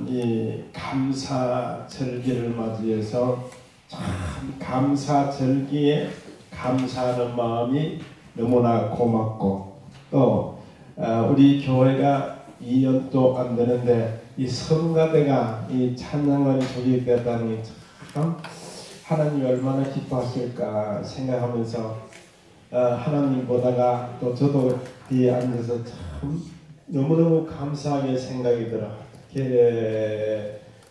이 감사절기를 맞이해서 참 감사절기에 감사하는 마음이 너무나 고맙고 또 우리 교회가 2년도 안 되는데 이 성가대가 이 찬양관이 조직되었다는 게 참 하나님이 얼마나 기뻐하실까 생각하면서 하나님 보다가 또 저도 뒤에 앉아서 참 너무너무 감사하게 생각이 들어.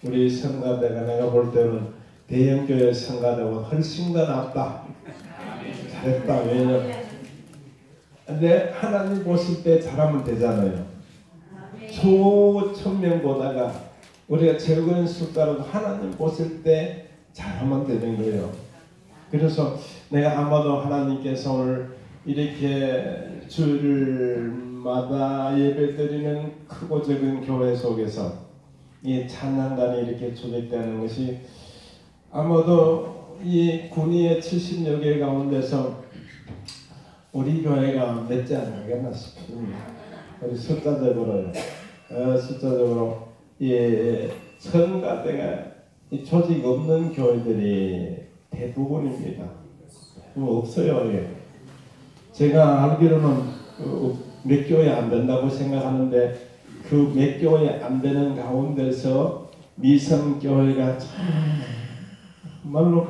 우리 성가대가 내가 볼 때는 대형교회 성가대보다 훨씬 더 낫다. 잘했다. 왜냐면 근데 하나님 보실 때 잘하면 되잖아요. 수천 명 보다가 우리가 적은 숫자로 하나님 보실 때 잘하면 되는 거예요. 그래서 내가 아마도 하나님께서 오늘 이렇게 주일마다 예배드리는 크고 적은 교회 속에서 이 찬양단이 이렇게 조직되는 것이 아마도 이 군위의 70여 개 가운데서 우리 교회가 몇지 않겠나 싶습니다. 우리 숫자적으로요. 숫자적으로 성가대가 이 조직 없는 교회들이 대부분입니다. 없어요. 예. 제가 알기로는 몇 교회 안 된다고 생각하는데 그 몇 교회 안 되는 가운데서 미성교회가 정말로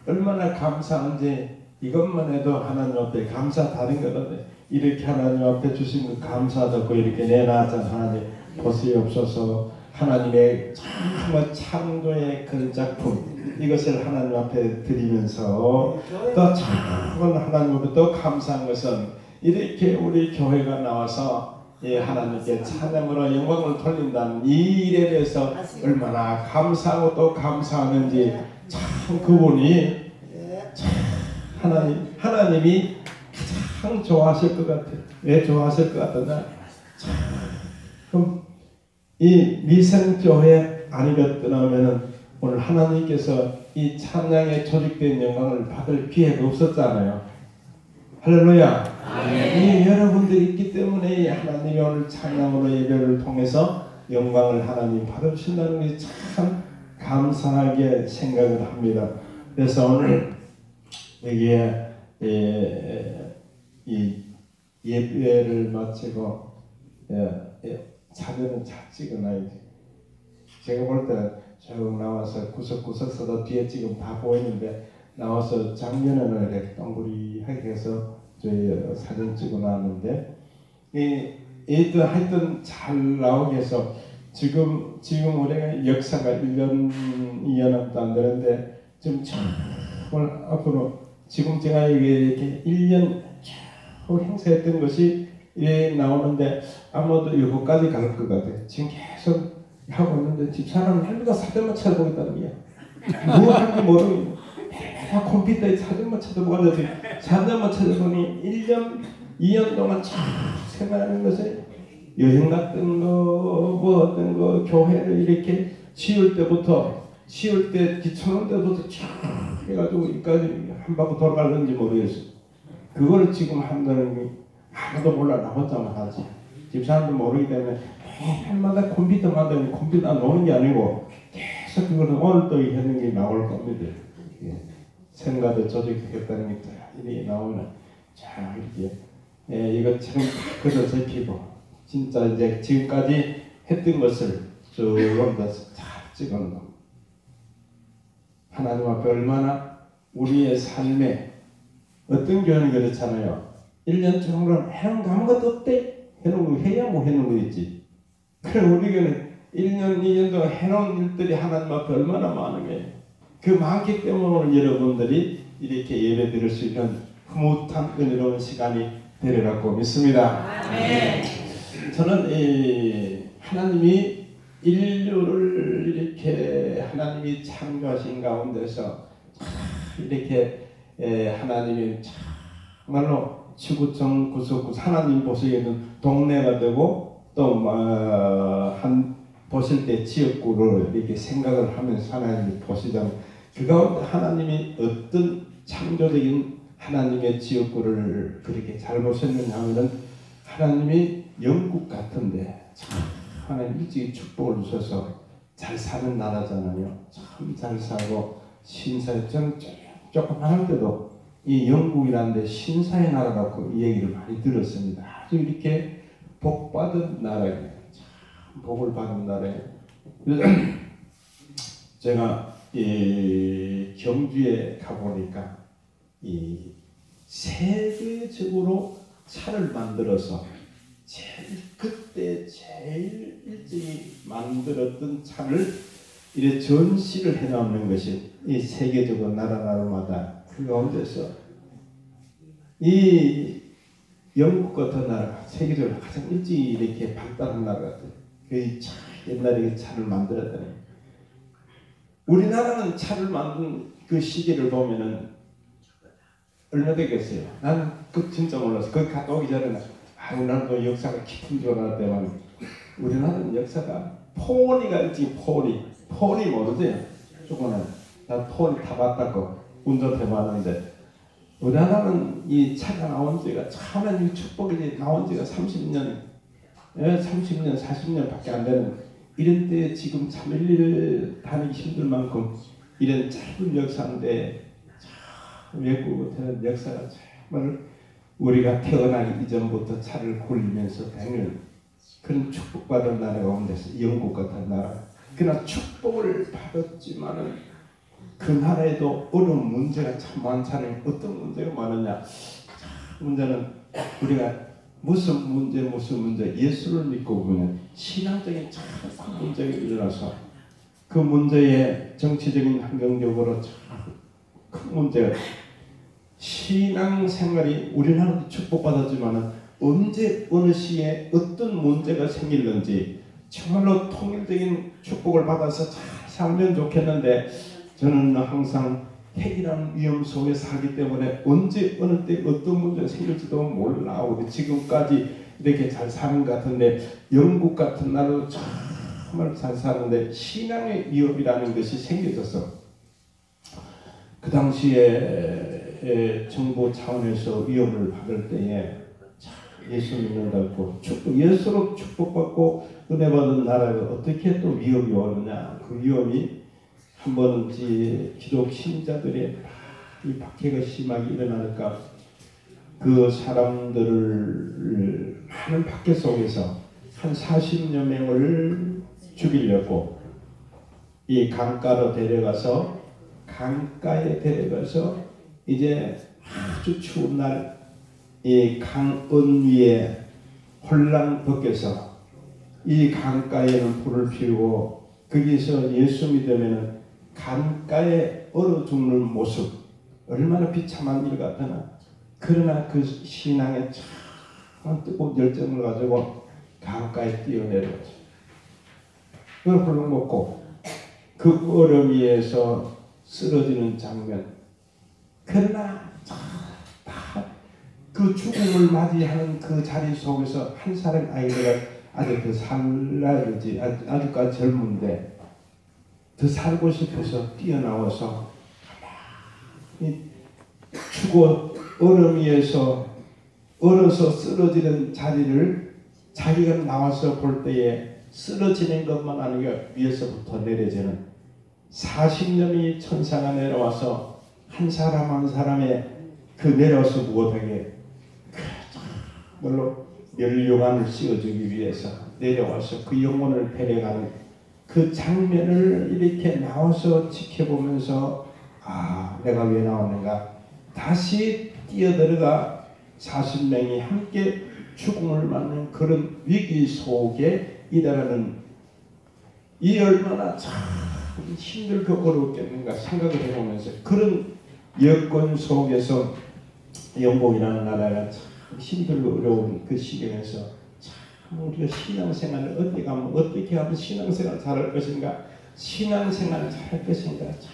얼마나 감사한지 이것만 해도 하나님 앞에 감사 다른 거는데 이렇게 하나님 앞에 주신 그 감사 듣고 이렇게 내놨잖아. 하나님 보시옵소서. 하나님의 정말 창조의 그 작품 이것을 하나님 앞에 드리면서 또 참 하나님 앞에 또 감사한 것은 이렇게 우리 교회가 나와서 하나님께 찬양으로 영광을 돌린다는 이 일에 대해서 얼마나 감사하고 또 감사하는지 참 그분이 참 하나님이 가장 좋아하실 것 같아요. 왜 좋아하실 것 같느냐? 참 이 미성교회 아니겠더라 하면은 오늘 하나님께서 이 찬양에 조직된 영광을 받을 기회가 없었잖아요. 할렐루야. 이 여러분들이 있기 때문에 하나님이 오늘 찬양으로 예배를 통해서 영광을 하나님 받으신다는 게 참 감사하게 생각을 합니다. 그래서 오늘 여기에 이 예배를 마치고 사진은 잘 찍어놔야지. 제가 볼 때 쭉 나와서 구석구석 서도 뒤에 지금 다 보이는데 나와서 작년에는 이렇게 동그리하게 해서 저희 사진 찍어놨는데 하여튼 잘 나오게 해서 지금 우리가 역사가 1년 2년도 안 되는데 좀 오늘 앞으로 지금 제가 이렇게 1년 쭉 행사했던 것이 나오는데 아마도 이거까지 갈 것 같아요. 지금 계속 하고 있는데 집사람은 할머니가 사진만 찾아보겠다는 거야. 뭐 하는지 모르고 다 컴퓨터에 사진만 찾아보고 사진만 찾아보니 1년 2년 동안 쭉 생활하는 것에 여행 같은 거 뭐 어떤 거 교회를 이렇게 치울 때 기초는 때부터 쭉 해가지고 여기까지 한 바퀴 돌아가는지 모르겠어. 그걸 지금 한다는 게 아무도 몰라. 나 혼자만 하지. 집사람도 모르기 때문에 해마다 컴퓨터 만드는 컴퓨터 노는 게 아니고 계속 그거는 오늘 또 하는 게 나올 겁니다. 생각도 조직하겠다는 게 이렇게 나오면 자 이렇게 이거 참 그저 잡히고 진짜 이제 지금까지 했던 것을 쭉 옮겨서 잘 찍어놓은 겁니다. 하나님 앞에 얼마나 우리의 삶에 어떤 교회는 그렇잖아요. 1년 동안 해놓은 거 아무것도 없대. 해놓은 거 해야 뭐 해놓은 거 있지. 그럼 우리는 1년, 2년 동안 해놓은 일들이 하나님 앞에 얼마나 많은 거예요. 그 많기 때문에 오늘 여러분들이 이렇게 예배 드릴 수 있는 흐뭇한 은혜로운 시간이 되리라고 믿습니다. 네. 저는 하나님이 인류를 이렇게 하나님이 창조하신 가운데서 이렇게 하나님이 정말로 지구촌 구석구석 하나님 보시기에는 동네가 되고 또 보실 때 지역구를 이렇게 생각을 하면서 하나님이 보시자면 그 가운데 하나님이 어떤 창조적인 하나님의 지역구를 그렇게 잘 보셨느냐 하면은 하나님이 영국 같은데 참 하나님 일찍 축복을 주셔서 잘 사는 나라잖아요. 참 잘 살고 신사에 좀 조그만 때도 이 영국이라는 데 신사의 나라라고 이 얘기를 많이 들었습니다. 아주 이렇게 복받은 나라예요. 참 복을 받은 나라예요. 그래서 제가 이 경주에 가보니까 이 세계적으로 차를 만들어서 그때 제일 일찍 만들었던 차를 이래 전시를 해놓는 것이 이 세계적으로 나라마다 그 가운데서 이 영국 같은 나라가 세계적으로 가장 일찍 이렇게 발달한 나라 같아요. 그 차, 옛날에 그 차를 만들었더니 우리나라는 차를 만든 그 시기를 보면은 얼마 되겠어요? 나는 그 진짜 몰랐어. 거기 갔다 오기 전에는 우리나라도 역사가 깊은 줄 알았더만 우리나라는 역사가 포니가 있지. 포니 모르지? 조금은 난 포니 타봤다고 운전해봤는데 우리나라는 이 차가 나온 지가 참은 축복이 나온 지가 30년 40년밖에 안 되는 이런 때 지금 참 일일 다니기 힘들 만큼 이런 짧은 역사인데 참 외국어는 역사가 정말 우리가 태어나기 이전부터 차를 굴리면서 다니는 그런 축복받은 나라가 가운데서 영국 같은 나라. 그러나 축복을 받았지만은 그 나라에도 어려운 문제가 참 많잖아요. 어떤 문제가 많으냐? 문제는 우리가 무슨 문제 예수를 믿고 보면 신앙적인 참 큰 문제가 일어나서 그 문제에 정치적인 환경적으로 참 큰 문제가 신앙생활이 우리나라도 축복받았지만은 언제 어느 시에 어떤 문제가 생길는지 정말로 통일적인 축복을 받아서 잘 살면 좋겠는데 저는 항상 핵이라는 위험 속에 살기 때문에 언제 어느 때 어떤 문제가 생길지도 몰라. 우리 지금까지 이렇게 잘 사는 것 같은데 영국 같은 나라도 정말 잘 사는데 신앙의 위협이라는 것이 생겨져서 그 당시에 정부 차원에서 위협을 받을 때에 예수 믿는다고 예수로 축복받고 은혜 받은 나라가 어떻게 또 위협이 오느냐. 그 위협이 한 번은 기독 신자들의 이 박해가 심하게 일어나니까 그 사람들을 많은 박해 속에서 한 40여 명을 죽이려고 이 강가에 데려가서 이제 아주 추운 날 이 강은 위에 홀랑 벗겨서 이 강가에는 불을 피우고 거기서 예수 믿으면은 강가에 얼어 죽는 모습 얼마나 비참한 일 같으나 그러나 그 신앙에 참 뜨거운 열정을 가지고 강가에 뛰어내려가죠. 그걸 홀랑 먹고 그 얼음 위에서 쓰러지는 장면. 그러나 그 죽음을 맞이하는 그 자리 속에서 한 사람 아이가 아주 더 살아야지 아주까지 젊은데 더 살고 싶어서 뛰어나와서 죽어 얼음 위에서 얼어서 쓰러지는 자리를 자기가 나와서 볼 때에 쓰러지는 것만 아니라 위에서부터 내려지는 40년의 천사가 내려와서 한 사람 한 사람의 그 내려와서 무엇하게 물론 멸류관을 씌워주기 위해서 내려와서 그 영혼을 데려가는 그 장면을 이렇게 나와서 지켜보면서 내가 왜 나왔는가 다시 뛰어들어가 40명이 함께 죽음을 맞는 그런 위기 속에 일어나는 이 얼마나 참 힘들고 어렵겠는가 생각을 해보면서 그런 여건 속에서 영국이라는 나라가 참 힘들고 어려운 그 시기에서 참 우리가 신앙생활을 어떻게 하면 신앙생활을 잘할 것인가 신앙생활을 잘할 것인가 참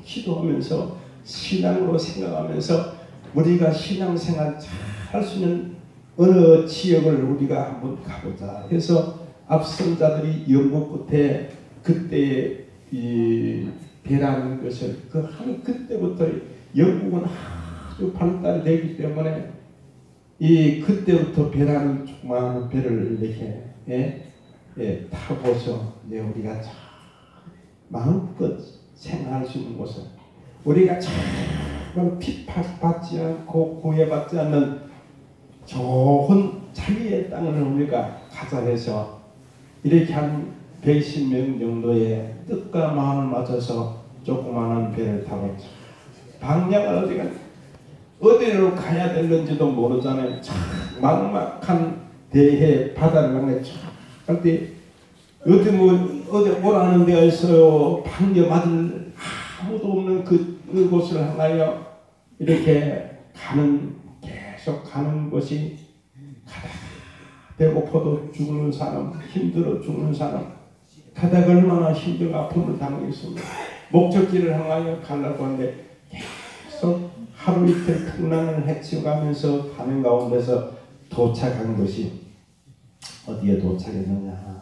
기도하면서 신앙으로 생각하면서 우리가 신앙생활 잘 할 수 있는 어느 지역을 우리가 한번 가보자 해서 앞선 자들이 영국 끝에 그때의 이 배라는 것을 그때부터 영국은 아주 발달되기 때문에 이 그때부터 배라는 조그마한 배를 이렇게 타고서 우리가 마음껏 생활할 수 있는 곳은 우리가 정말 핍박받지 않고 구애받지 않는 좋은 자기의 땅을 우리가 가져해서 이렇게 한 110명 정도의 뜻과 마음을 맞춰서 조그마한 배를 타고 방향을 어디로 가야 되는지도 모르잖아요. 막막한 대해 바다를 향해 갈 때 어디 오라는 데가 있어요. 방겨 맞을 아무도 없는 그곳을 향하여 이렇게 계속 가는 것이 가다 배고파도 죽는 사람, 힘들어 죽는 사람, 가다가 얼마나 힘들고 아픔을 당하겠습니까? 목적지를 향하여 가려고 하는데 계속 하루 이틀 풍랑을 헤쳐가면서 가는 가운데서 도착한 것이 어디에 도착했느냐?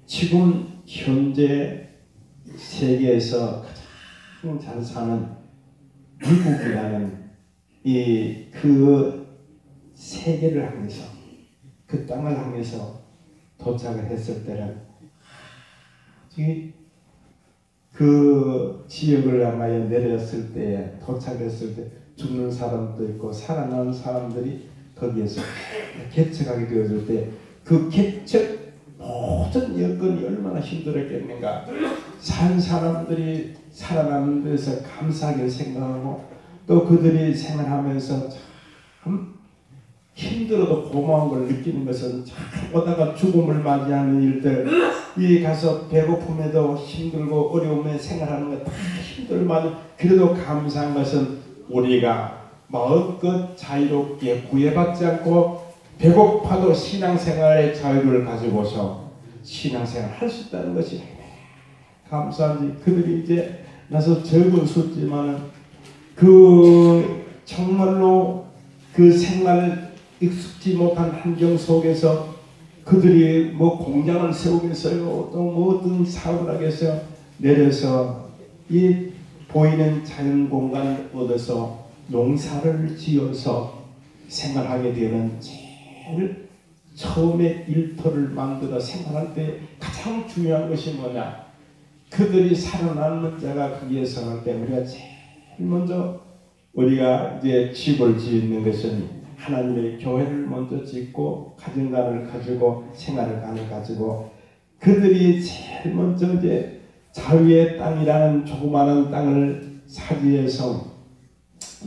지금 현재 세계에서 가장 잘 사는 미국이라는 그 세계를 향해서 그 땅을 향해서 도착을 했을 때는 그 지역을 향하여 내렸을 때 도착했을 때 죽는 사람도 있고 살아난 사람들이 거기에서 개척하게 되어질 때 그 개척 모든 여건이 얼마나 힘들었겠는가. 산 사람들이 살아남는 데서 감사하게 생각하고 또 그들이 생활하면서 참 힘들어도 고마운 걸 느끼는 것은 참 오다가 죽음을 맞이하는 일들, 이 가서 배고픔에도 힘들고 어려움에 생활하는 것 다 힘들만 그래도 감사한 것은 우리가 마음껏 자유롭게 구애받지 않고 배고파도 신앙생활의 자유를 가지고서 신앙생활 할 수 있다는 것이 감사한지. 그들이 이제 나서 적은 수지만은 그 정말로 그 생활을 익숙지 못한 환경 속에서 그들이 뭐 공장을 세우겠어요, 또 뭐 어떤 사업을 하겠어요. 내려서 이 보이는 자연 공간을 얻어서 농사를 지어서 생활하게 되는 제일 처음에 일터를 만들어 생활할 때 가장 중요한 것이 뭐냐? 그들이 살아남는 자가 거기에 서는 때 우리가 제일 먼저 우리가 이제 집을 짓는 것은 하나님의 교회를 먼저 짓고 가정관을 가지고 생활관을 가지고 그들이 제일 먼저 이제 자유의 땅이라는 조그마한 땅을 차지해서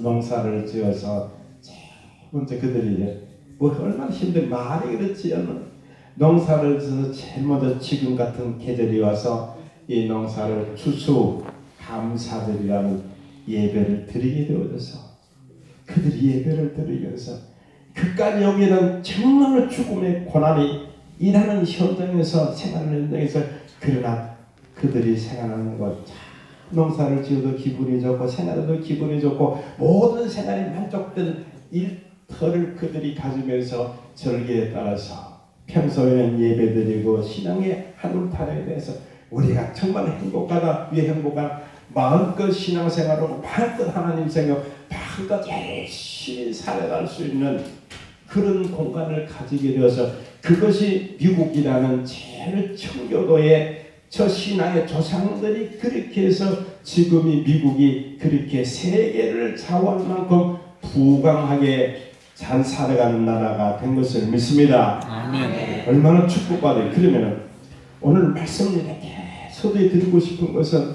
농사를 지어서 제일 먼저 그들이 이제 뭐 얼마나 힘든 말이 그렇지 않은 농사를 지어서 제일 먼저 지금 같은 계절이 와서 이 농사를 추수 감사절이라는 예배를 드리게 되어져서 그들이 예배를 드리면서 그까지 여기는 정말 죽음의 고난이 일하는 현장에서 생활하는 현장에서 그러나 그들이 생활하는 것 농사를 지어도 기분이 좋고 생활해도 기분이 좋고 모든 생활이 만족된 일터를 그들이 가지면서 절기에 따라서 평소에는 예배드리고 신앙의 한 울타리에 대해서 우리가 정말 행복하다 왜 행복한 마음껏 신앙생활하고 마음껏 하나님 생각 마음껏 열심히 살아갈 수 있는 그런 공간을 가지게 되어서 그것이 미국이라는 제일 청교도의 저 신앙의 조상들이 그렇게 해서 지금이 미국이 그렇게 세계를 좌우할 만큼 부강하게 잘 살아가는 나라가 된 것을 믿습니다. 아멘. 얼마나 축복받아요. 그러면 오늘 말씀을 소개해 드리고 싶은 것은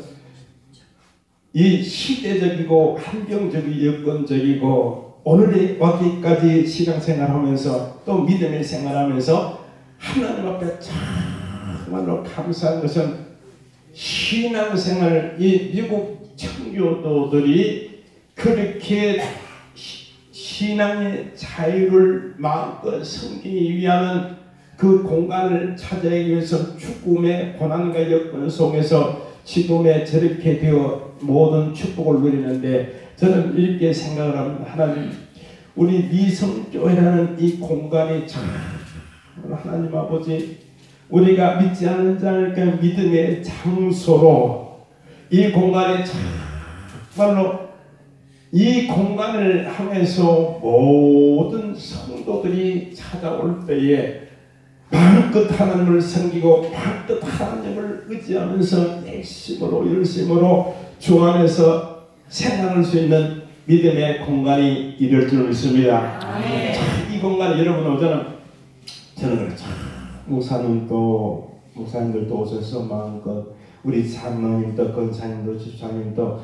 이 시대적이고 환경적이고 여건적이고 오늘에 왔기까지 신앙생활하면서 또 믿음의 생활하면서 하나님 앞에 정말로 감사한 것은 신앙생활 이 미국 청교도들이 그렇게 신앙의 자유를 마음껏 섬기기 위한 그 공간을 찾아내기 위해서 죽음의 고난과 여건 속에서 지금에 저렇게 되어 모든 축복을 누리는데 저는 이렇게 생각을 합니다. 하나님 우리 미성교회라는 이 공간이 참 하나님 아버지 우리가 믿지 않는 자니까 믿음의 장소로 이 공간에 정말로 이 공간을 향해서 모든 성도들이 찾아올 때에 마음껏 하나님을 섬기고 마음껏 하나님을 의지하면서 열심으로 주 안에서 생활할 수 있는 믿음의 공간이 이럴 줄 믿습니다. 이 공간에 여러분 저는 그렇죠. 목사님들도 오셔서 마음껏 우리 장로님도 권사님도 집사님도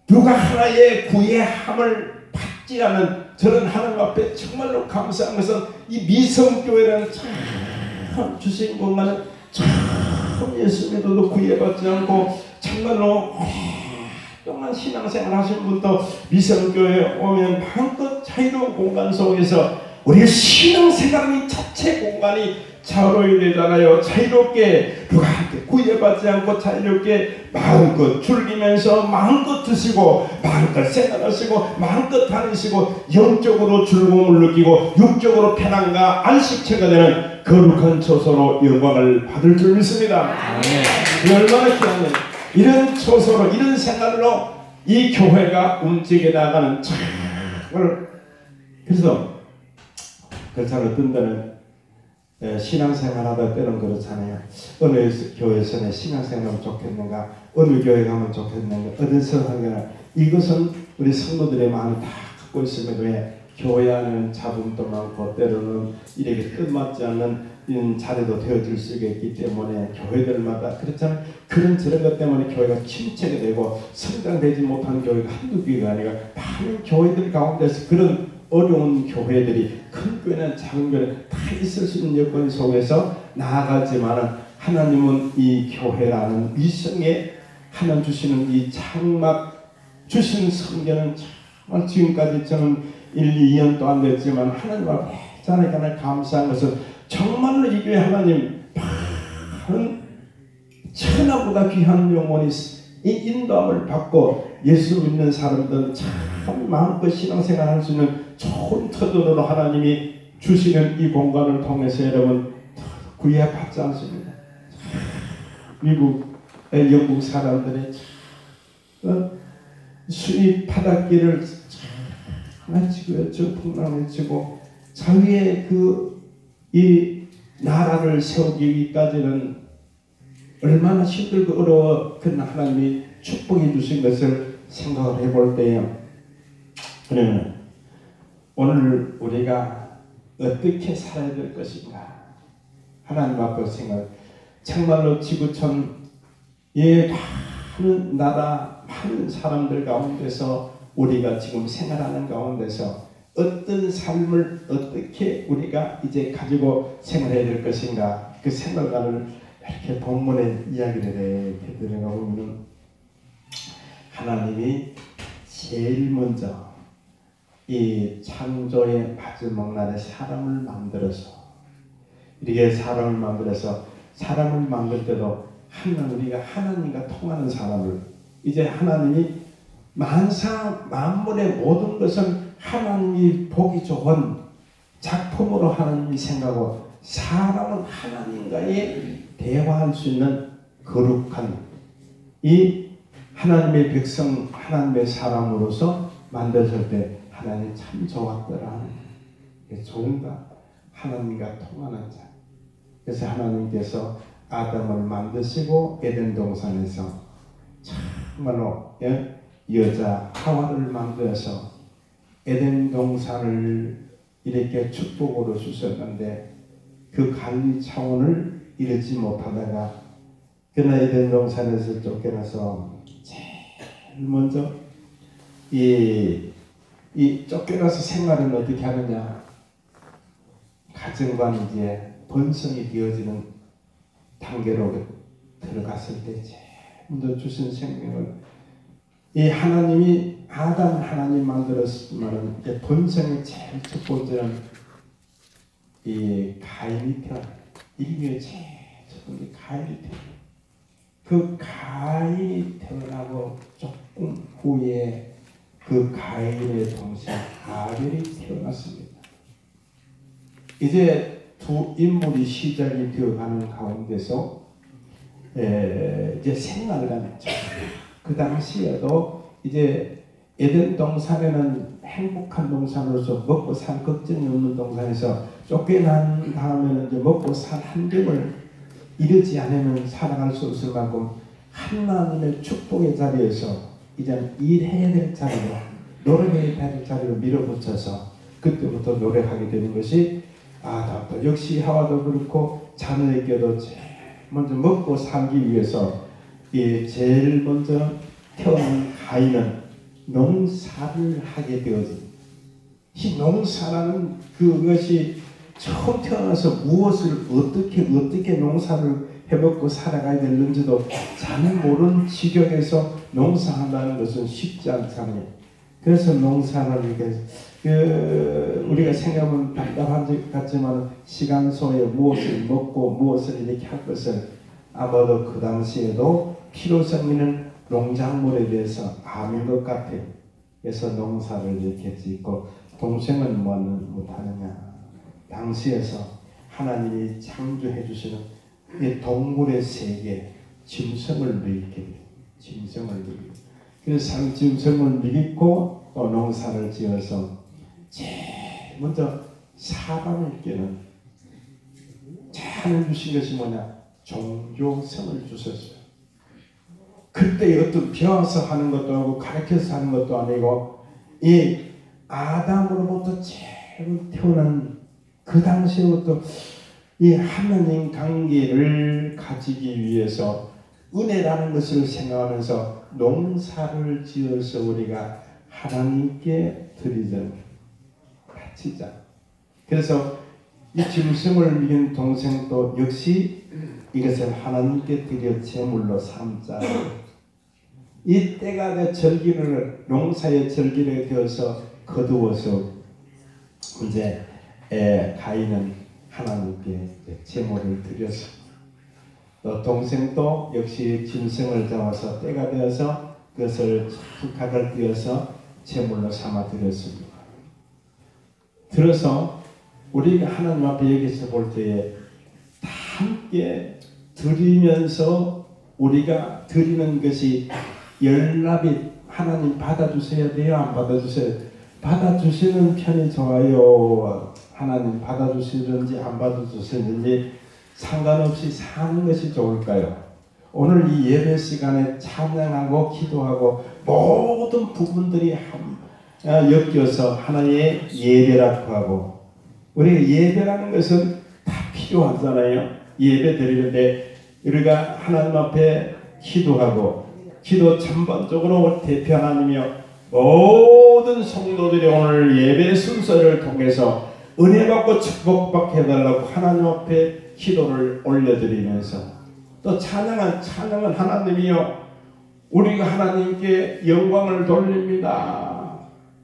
누가 하나의 구애함을 받지 않은 저는 하나님 앞에 정말로 감사한 것은 이 미성교회라는 참 주신 공간은 참 예수 믿어도 구애받지 않고 정말로 오랫동안 신앙생활 하신 분도 미성교회에 오면 마음껏 자유로운 공간 속에서 우리가 신앙생활이 자체 공간이 자유로워야 되잖아요. 자유롭게 누구한테 구애받지 않고 자유롭게 마음껏 즐기면서 마음껏 드시고 마음껏 생각하시고 마음껏 다니시고 영적으로 즐거움을 느끼고 육적으로 편안과 안식처가 되는 거룩한 처소로 영광을 받을 줄 믿습니다. 얼마나 귀한 이런 처소로 이런 생활로 이 교회가 움직여 나가는 참을 그래서 그렇잖아요. 어떤 때는 신앙생활하다 때는 그렇잖아요. 어느 교회에서는 신앙생활하면 좋겠는가, 어느 교회 가면 좋겠는가, 어디서 하느냐. 이것은 우리 성도들의 마음을 다 갖고 있음에도 왜 교회 안에는 잡음도 많고 때로는 이렇게 뜻맞지 않는 이런 자리도 되어질 수가 있기 때문에 교회들마다 그렇잖아요. 그런 저런 것 때문에 교회가 침체가 되고 성장되지 못하는 교회가 한두 교회가 아니라 많은 교회들 가운데서 그런 어려운 교회들이 큰 교회는 작은 교회는 다 있을 수 있는 여건 속에서 나아가지만 하나님은 이 교회라는 위성에 하나님 주시는 이 장막 주신 성경은 정말 지금까지 저는 1-2년도 안 됐지만 하나님 앞에 자네가 감사한 것은 정말로 이 교회 하나님 많은 천하보다 귀한 영혼이 이 인도함을 받고 예수 믿는 사람들은 참 마음껏 신앙생활 할 수 있는 좋은 터전으로 하나님이 주시는 이 공간을 통해서 여러분 구애받지 않습니다. 미국의 영국 사람들의 수입 바닷길을 하나치고 저풍랑을 치고 자기의 이 나라를 세우기까지는 얼마나 힘들고 어려워 그러나 하나님이 축복해 주신 것을 생각을 해볼 때요. 그러면 오늘 우리가 어떻게 살아야 될 것인가 하나님 앞에 생각. 정말로 지구촌에 많은 나라 많은 사람들 가운데서 우리가 지금 생활하는 가운데서 어떤 삶을 어떻게 우리가 이제 가지고 생활해야 될 것인가 그 생각을 이렇게 본문의 이야기를 이렇게 들어가 보면 하나님이 제일 먼저 이 창조의 마지막 날에 사람을 만들어서 이렇게 사람을 만들 때도 우리가 하나님과 통하는 사람을 이제 하나님이 만물의 모든 것은 하나님이 보기 좋은 작품으로 하나님이 생각하고 사람은 하나님과의 대화할 수 있는 거룩한 이 하나님의 백성 하나님의 사람으로서 만들었을 때 하나님 참 좋았더라. 좋은가? 하나님과 통하는 자. 그래서 하나님께서 아담을 만드시고 에덴 동산에서 정말로 여자 하와를 만들어서 에덴 동산을 이렇게 축복으로 주셨는데 그 관리 차원을 이루지 못하다가 그러나 에덴 동산에서 쫓겨나서 제일 먼저 이 쫓겨나서 생활은 어떻게 하느냐. 가정관 이제 번성이 되어지는 단계로 들어갔을 때 제일 먼저 주신 생명을 이 하나님이 아담 하나님 만들었으면 이제 번성의 제일 첫 번째는 이 가인이 태어나 인류의 제일 첫 번째 가인이 태어나 그 가인이 태어나고 조금 후에 그 가인의 동생 아벨이 태어났습니다. 이제 두 인물이 시작이 되어가는 가운데서 이제 생활을 하죠. 그 당시에도 이제 에덴 동산에는 행복한 동산으로서 먹고 살 걱정이 없는 동산에서 쫓겨난 다음에는 이제 먹고 살 한경을 이르지 않으면 살아갈 수 없을 만큼 하나님의 축복의 자리에서 이제 일해야 될 자리로, 노력해야 될 자리로 밀어붙여서 그때부터 노력하게 되는 것이 아담도 역시 하와도 그렇고 자녀에게도 제일 먼저 먹고 살기 위해서 제일 먼저 태어난 가인은 농사를 하게 되어집니다. 이 농사라는 그것이 처음 태어나서 무엇을 어떻게 농사를 해먹고 살아가야 되는지도 잘 모르는 지경에서 농사한다는 것은 쉽지 않잖아요. 그래서 농사를 이렇게 우리가 생각하면 답답한 것 같지만 시간 속에 무엇을 먹고 무엇을 이렇게 할 것을 아마도 그 당시에도 필요성 있는 농작물에 대해서 아는 것 같아요. 그래서 농사를 이렇게 짓고 동생은 뭐는 못하느냐. 당시에서 하나님이 창조해 주시는 이 동물의 세계, 짐승을 먹이게 돼요. 짐승을 먹이고. 그래서 짐승을 먹이고 또 농사를 지어서 제일 먼저 사람에게는 잘 주신 것이 뭐냐? 종교성을 주셨어요. 그때 어떤 배워서 하는 것도 아니고 가르쳐서 하는 것도 아니고 이 아담으로부터 제일 태어난 그 당시부터 이 하나님 관계를 가지기 위해서 은혜라는 것을 생각하면서 농사를 지어서 우리가 하나님께 드리자, 바치자. 그래서 이 짐승을 먹인 동생도 역시 이것을 하나님께 드려 제물로 삼자. 이 때가 절기를 농사의 절기를 되어서 거두어서 이제 가인은 하나님께 제물을 드려서 또 동생도 역시 짐승을 잡아서 때가 되어서 그것을 각을 띄어서 제물로 삼아 드렸습니다. 들어서 우리가 하나님 앞에 여기서 볼 때에 다 함께 드리면서 우리가 드리는 것이 연락이 하나님 받아주셔야 돼요? 안 받아주셔야 돼요? 받아주시는 편이 좋아요? 하나님 받아주시든지 안 받아주시든지 상관없이 사는 것이 좋을까요? 오늘 이 예배 시간에 찬양하고 기도하고 모든 부분들이 엮여서 하나님의 예배라고 하고 우리가 예배라는 것은 다 필요하잖아요. 예배 드리는데 우리가 하나님 앞에 기도하고 기도 전반적으로 대표 하나님이여 모든 성도들이 오늘 예배 순서를 통해서 은혜 받고 축복받게 해달라고 하나님 앞에 기도를 올려드리면서 또 찬양은 하나님이여 우리가 하나님께 영광을 돌립니다.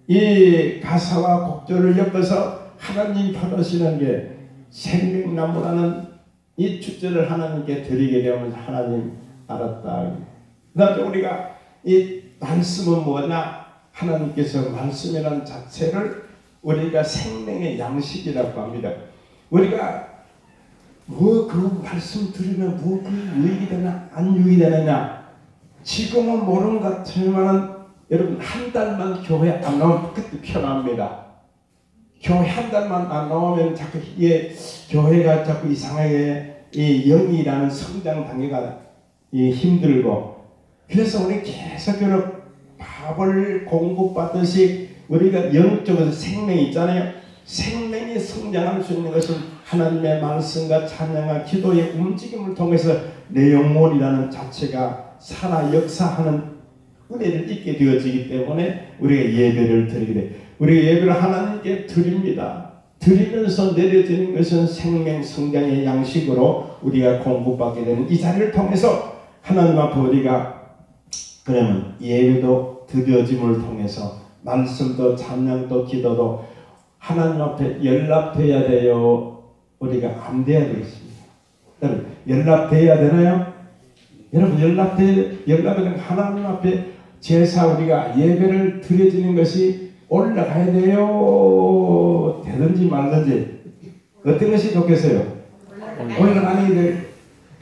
이 가사와 곡절을 엮어서 하나님 받으시는 게 생명나무라는 이 축제를 하나님께 드리게 되면 하나님 알았다. 그 다음에 우리가 이 말씀은 뭐냐? 하나님께서 말씀이라는 자체를 우리가 생명의 양식이라고 합니다. 우리가 그 말씀 들으면 그 유익이 되나 안 유익이 되느냐? 지금은 모르는 것 같지만 여러분 한 달만 교회 안 나오면 그때 편합니다. 교회 한 달만 안 나오면 자꾸 교회가 자꾸 이상하게 이 영이라는 성장 단계가 힘들고 그래서 우리 계속 밥을 공급받듯이 우리가 영적으로 생명이 있잖아요. 생명이 성장할 수 있는 것은 하나님의 말씀과 찬양과 기도의 움직임을 통해서 내 영혼이라는 자체가 살아 역사하는 은혜를 잊게 되어지기 때문에 우리가 예배를 드리게 돼요. 우리가 예배를 하나님께 드립니다. 드리면서 내려지는 것은 생명 성장의 양식으로 우리가 공급받게 되는 이 자리를 통해서 하나님 앞에 우리가 그러면 예배도 드려짐을 통해서 말씀도 찬양도 기도도 하나님 앞에 연락돼야 돼요? 우리가 안 돼야 되겠습니다. 여러분 연락돼야 되나요? 여러분 연락되는 하나님 앞에 제사 우리가 예배를 드려지는 것이 올라가야 돼요? 되든지 말든지 어떤 것이 좋겠어요? 올라가는 게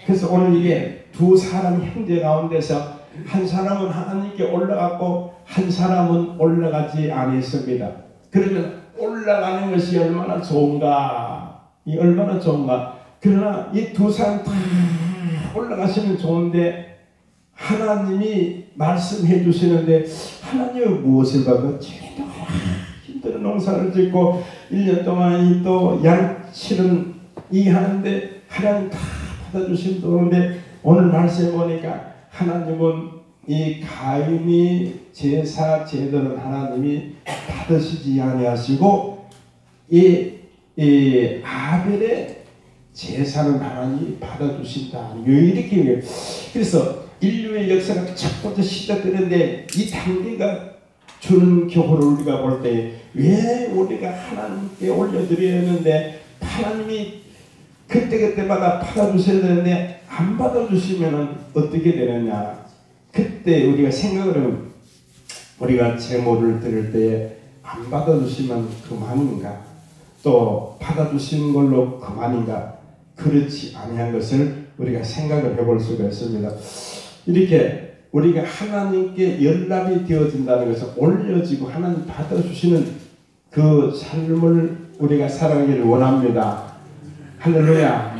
그래서 오늘 이게 두 사람 형제 가운데서 한 사람은 하나님께 올라갔고 한 사람은 올라가지 않았습니다. 그러면 올라가는 것이 얼마나 좋은가? 이 얼마나 좋은가. 그러나 이 두 사람 다 올라가시면 좋은데 하나님이 말씀해 주시는데 하나님은 무엇을 받고 힘든 농사를 짓고 1년 동안 또 양치는 이 하는데 하나님 다 받아주시면 좋은데 오늘 말씀해 보니까 하나님은 이 가인이 제사 제도는 하나님이 받으시지 아니하시고 이 아벨의 제사는 하나님이 받아주신다. 왜 이렇게 그래서 인류의 역사가 첫부터 시작되는데 이 단계가 주는 교훈을 우리가 볼 때 왜 우리가 하나님께 올려드려야 하는데 하나님이 그때마다 받아주셔야 되는데 안 받아주시면 어떻게 되느냐. 그때 우리가 생각을 하면 우리가 제물을 드릴 때 안 받아주시면 그만인가, 또 받아주신 걸로 그만인가, 그렇지 아니한 것을 우리가 생각을 해볼 수가 있습니다. 이렇게 우리가 하나님께 연락이 되어진다는 것은 올려지고 하나님 받아주시는 그 삶을 우리가 살아가기를 원합니다. 할렐루야.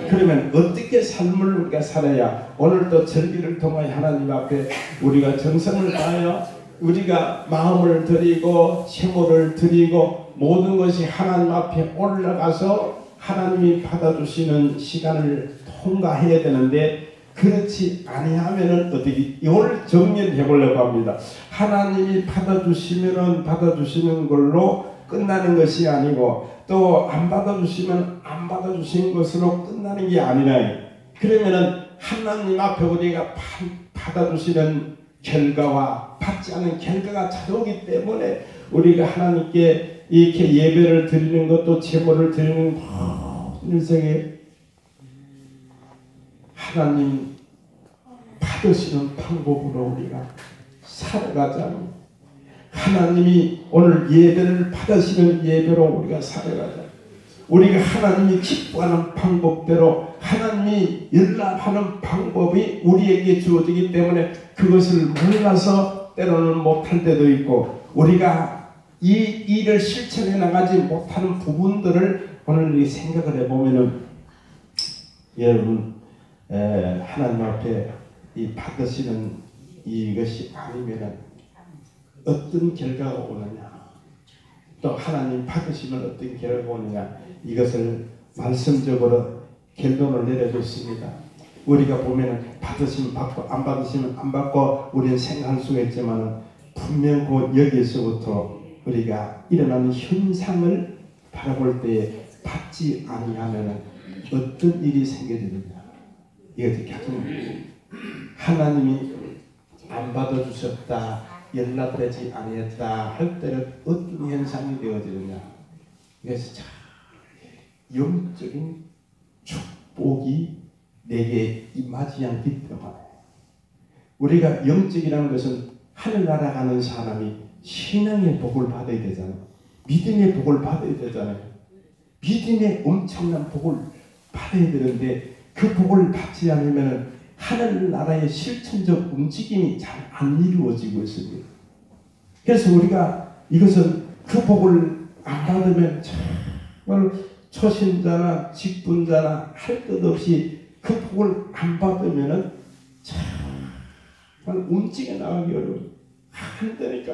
그러면 어떻게 삶을 우리가 살아야 오늘도 절기를 통하여 하나님 앞에 우리가 정성을 다하여 우리가 마음을 드리고 제물을 드리고 모든 것이 하나님 앞에 올라가서 하나님이 받아주시는 시간을 통과해야 되는데 그렇지 아니하면은 어떻게 이걸 정리해 보려고 합니다. 하나님이 받아주시면은 받아주시는 걸로 끝나는 것이 아니고 또 안 받아주시면 안 받아주신 것으로 끝나는 게 아니라 그러면은 하나님 앞에 우리가 받아주시는 결과와 받지 않은 결과가 찾아오기 때문에 우리가 하나님께 이렇게 예배를 드리는 것도 제물을 드리는 일생에 하나님 받으시는 방법으로 우리가 살아가자니 하나님이 오늘 예배를 받으시는 예배로 우리가 살아가자. 우리가 하나님이 기뻐하는 방법대로 하나님이 연락하는 방법이 우리에게 주어지기 때문에 그것을 몰라서 때로는 못할 때도 있고 우리가 이 일을 실천해 나가지 못하는 부분들을 오늘 생각을 해보면은 여러분 하나님 앞에 이 받으시는 이것이 아니면은 어떤 결과가 오느냐, 또 하나님 받으시면 어떤 결과가 오느냐, 이것을 말씀적으로 결론을 내려줬습니다. 우리가 보면은 받으시면 받고 안 받으시면 안 받고 우리는 생각할 수가 있지만 분명 그 여기에서부터 우리가 일어나는 현상을 바라볼 때 받지 아니하면은 어떤 일이 생겨지느냐, 이것이 계속 하나님이 안 받아주셨다, 연락되지 아니했다 할 때는 어떤 현상이 되어지느냐. 그래서 참 영적인 축복이 내게 임하지 않기 때문에 우리가 영적이라는 것은 하늘나라 가는 사람이 신앙의 복을 받아야 되잖아요. 믿음의 복을 받아야 되잖아요. 믿음의 엄청난 복을 받아야 되는데 그 복을 받지 않으면 하늘나라의 실천적 움직임이 잘 안 이루어지고 있습니다. 그래서 우리가 이것은 그 복을 안 받으면 정말 초신자나 직분자나 할 것 없이 그 복을 안 받으면 정말 움직여 나가기 어려워요. 안 되니까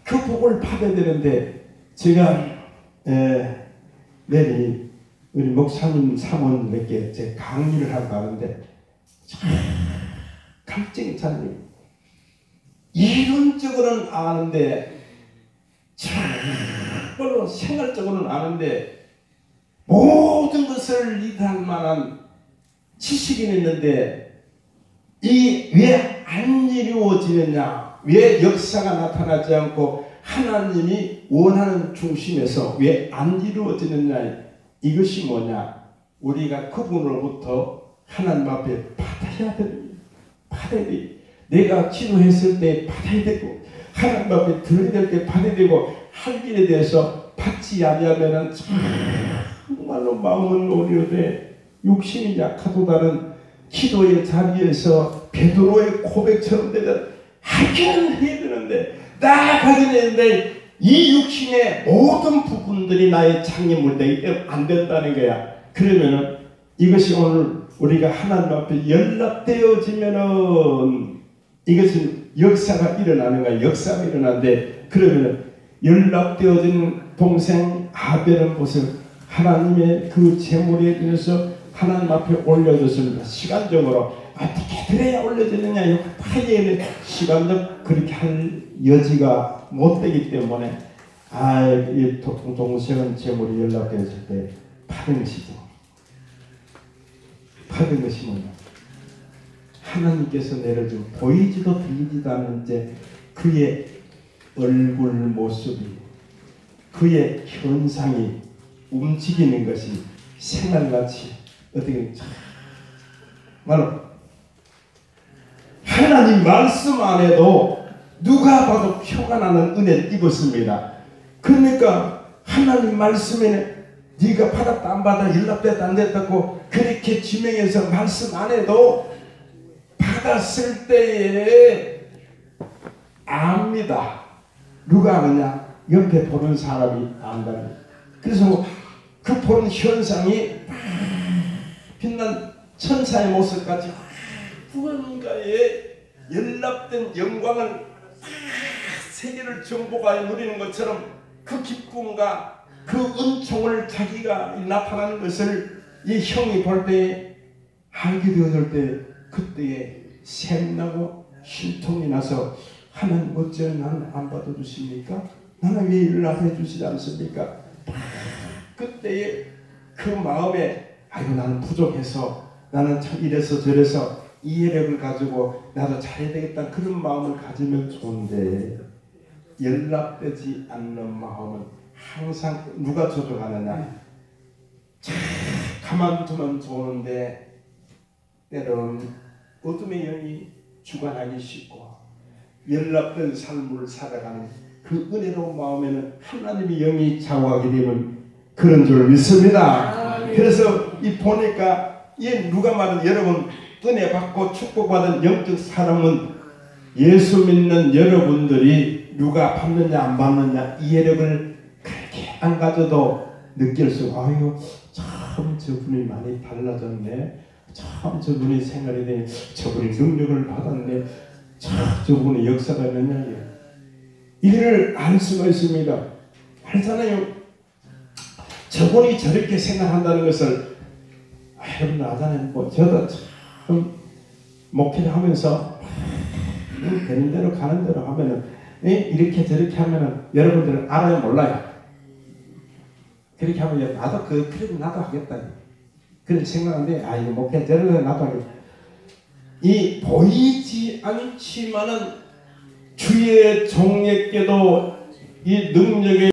그 복을 받아야 되는데 제가 내일 우리 목사님 사모님에게 제 강의를 하러 가는데 갈증이 차네요. 이론적으로는 아는데 참으로 생활적으로는 아는데 모든 것을 리드할 만한 지식이 있는데 이 왜 안 이루어지느냐, 왜 역사가 나타나지 않고 하나님이 원하는 중심에서 왜 안 이루어지느냐, 이것이 뭐냐, 우리가 그분으로부터 하나님 앞에 받아야 됩니다. 받아야 돼. 내가 기도했을 때 받아야 되고 하나님 앞에 들어야 될 때 받아야 되고 할 일에 대해서 받지 않으면 정말로 마음은 오려되 육신이 약하도다는 기도의 자리에서 베드로의 고백처럼 되면 하기는 해야 되는데 나아가긴 했는데 이 육신의 모든 부분들이 나의 창조물 되기 때문에 안 된다는 거야. 그러면은 이것이 오늘 우리가 하나님 앞에 연락되어지면은 이것은 역사가 일어나는 거야. 역사가 일어나는데, 그러면은 연락되어진 동생 아벨은 보세요. 하나님의 그 제물에 대해서 하나님 앞에 올려줬습니다. 시간적으로 어떻게 그래야 올려지느냐, 이거 파이에는 시간적 그렇게 할 여지가 못 되기 때문에 이 동생은 제물이 연락되었을 때 받은 것이죠. 받은 것이 뭐냐? 하나님께서 내려준 보이지도 들리지도 않는 이제 그의 얼굴 모습이, 그의 현상이 움직이는 것이 생활같이 어떻게 말로 하나님 말씀 안에도 누가 봐도 표가 나는 은혜를 입었습니다. 그러니까 하나님 말씀에는 네가 받았다 안 받아 연락됐다 안 됐다고 그렇게 지명해서 말씀 안에도 받았을 때에 압니다. 누가 아느냐? 옆에 보는 사람이 안다니. 그래서 그 보는 현상이 빛난 천사의 모습까지 무언가에 연락된 영광을 세계를 정복하여 누리는 것처럼 그 기쁨과 그 은총을 자기가 나타나는 것을 이 형이 볼 때 알게 되었을 때 그때에 샘나고 심통이 나서 하나님 어째 나는 안 받아주십니까? 나는 왜 일을 안 해주시지 않습니까? 그때에 그 마음에 아이고 나는 부족해서 나는 참 이래서 저래서 이해력을 가지고 나도 잘해야 되겠다 그런 마음을 가지면 좋은데 연락되지 않는 마음은 항상 누가 조종하느냐? 가만두면 좋은데 때로는 어둠의 영이 주관하기 쉽고 연락된 삶을 살아가는 그 은혜로운 마음에는 하나님의 영이 좌우하게 되면 그런 줄 믿습니다. 그래서 이 보니까 누가 말은 여러분 은혜 받고 축복받은 영적 사람은 예수 믿는 여러분들이 누가 받느냐 안 받느냐 이해력을 그렇게 안 가져도 느낄 수, 아유 참 저분이 많이 달라졌네, 참 저분이 생활이 되네, 저분이 능력을 받았네, 참 저분의 역사가 있느냐, 이를 알 수가 있습니다. 알잖아요. 저분이 저렇게 생각한다는 것을 여러분 알잖아요. 뭐 저도 참 목회를 하면서 되는 대로 가는 대로 하면은 이렇게 저렇게 하면은 여러분들은 알아요 몰라요? 그렇게 하면 나도 그래도 나도 하겠다 그런 생각하는데 이거 목회 저렇게 나도 하겠다. 이 보이지 않지만은 주의 종에게도 이 능력의